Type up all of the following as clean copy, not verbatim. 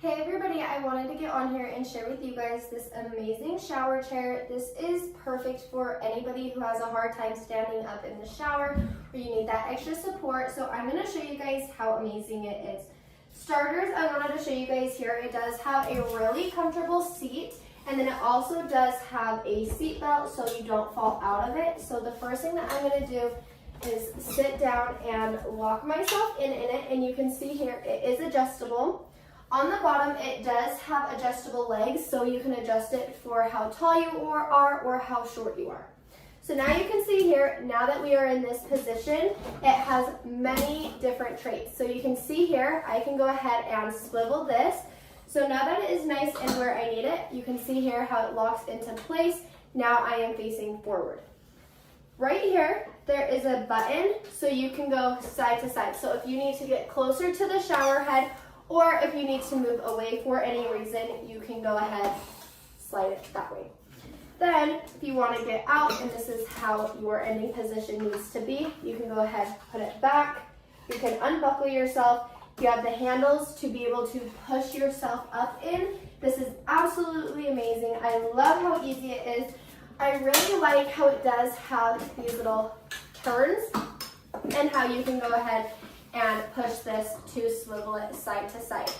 Hey everybody, I wanted to get on here and share with you guys this amazing shower chair. This is perfect for anybody who has a hard time standing up in the shower or you need that extra support. So I'm going to show you guys how amazing it is. Starters, I wanted to show you guys here, it does have a really comfortable seat, and then it also does have a seat belt so you don't fall out of it. So the first thing that I'm going to do is sit down and lock myself in it, and you can see here it is adjustable. On the bottom, it does have adjustable legs, so you can adjust it for how tall you are or how short you are. So now you can see here, now that we are in this position, it has many different traits. So you can see here, I can go ahead and swivel this. So now that it is nice and where I need it, you can see here how it locks into place. Now I am facing forward. Right here, there is a button, so you can go side to side. So if you need to get closer to the shower head, or if you need to move away for any reason, you can go ahead, slide it that way. Then, if you want to get out, and this is how your ending position needs to be, you can go ahead, put it back. You can unbuckle yourself. You have the handles to be able to push yourself up in. This is absolutely amazing. I love how easy it is. I really like how it does have these little turns and how you can go ahead and push this to swivel it side to side.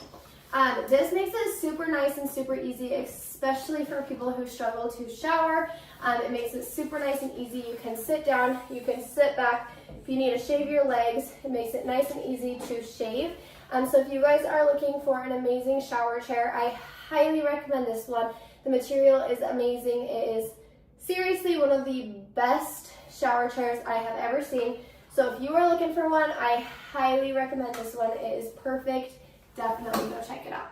This makes it super nice and super easy, especially for people who struggle to shower. It makes it super nice and easy. You can sit down, you can sit back. If you need to shave your legs, it makes it nice and easy to shave. So if you guys are looking for an amazing shower chair, I highly recommend this one. The material is amazing. It is seriously one of the best shower chairs I have ever seen. So if you are looking for one, I highly recommend this one. It is perfect. Definitely go check it out.